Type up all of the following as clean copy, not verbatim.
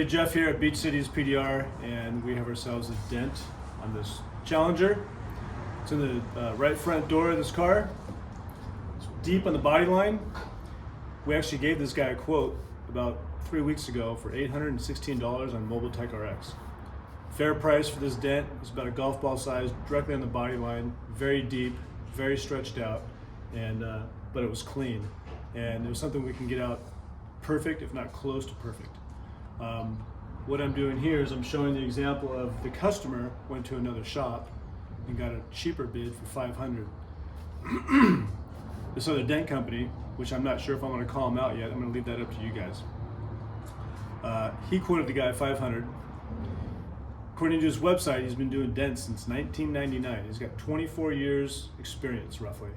Jeff here at Beach Cities PDR, and we have ourselves a dent on this Challenger. It's in the right front door of this car. It's deep on the body line. We actually gave this guy a quote about 3 weeks ago for $816 on Mobile Tech RX. Fair price for this dent. It's about a golf ball size, directly on the body line, very deep, very stretched out, and but it was clean. And it was something we can get out perfect, if not close to perfect. What I'm doing here is I'm showing the example of the customer went to another shop and got a cheaper bid for $500. This other dent company, which I'm not sure if I'm going to call him out yet, I'm going to leave that up to you guys. He quoted the guy $500. According to his website, he's been doing dents since 1999. He's got 24 years experience, roughly.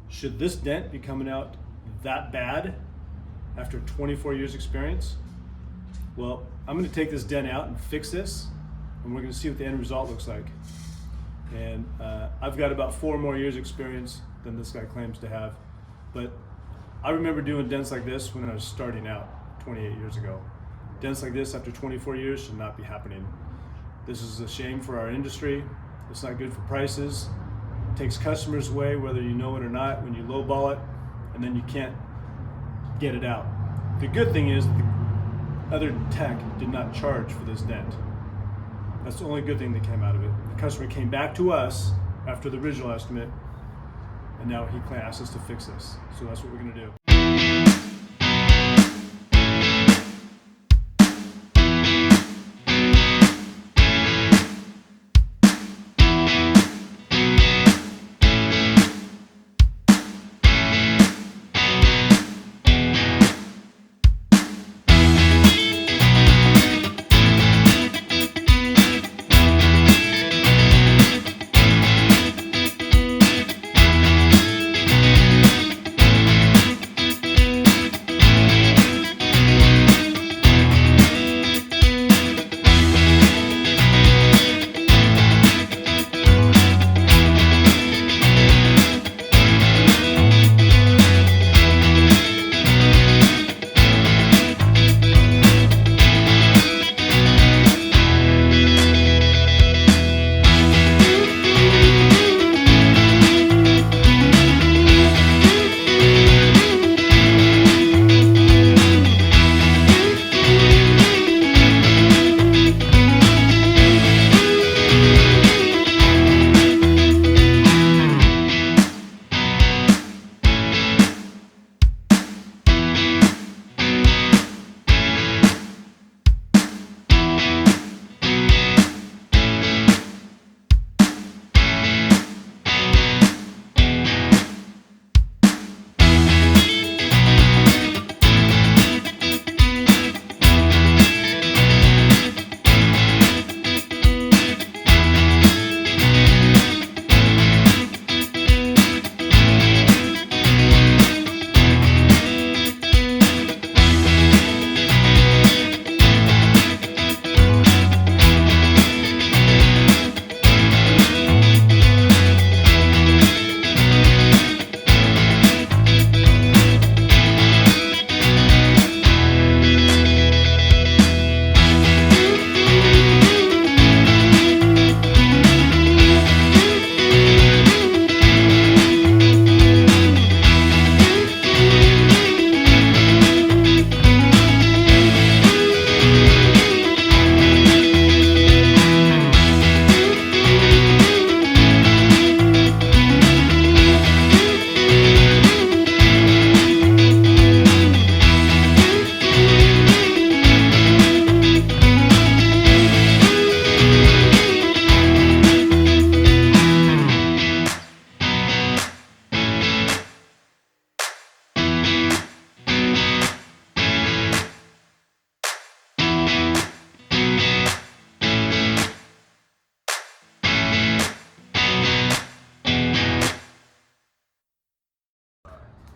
Should this dent be coming out that bad after 24 years experience? Well, I'm going to take this dent out and fix this, and we're going to see what the end result looks like. And I've got about 4 more years experience than this guy claims to have, but I remember doing dents like this when I was starting out 28 years ago. Dents like this after 24 years should not be happening. This is a shame for our industry. It's not good for prices. It takes customers away, whether you know it or not, when you lowball it, and then you can't get it out. The good thing is the other tech did not charge for this dent. That's the only good thing that came out of it. The customer came back to us after the original estimate, and now he asked us to fix this. So that's what we're going to do.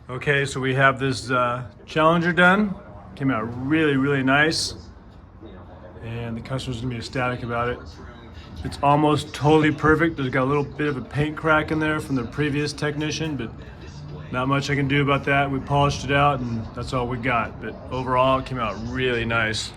Okay, so we have this Challenger done. Came out really, really nice. And the customer's gonna be ecstatic about it. It's almost totally perfect. There's got a little bit of a paint crack in there from the previous technician, but Not much I can do about that. We polished it out and that's all we got. But overall, it came out really nice.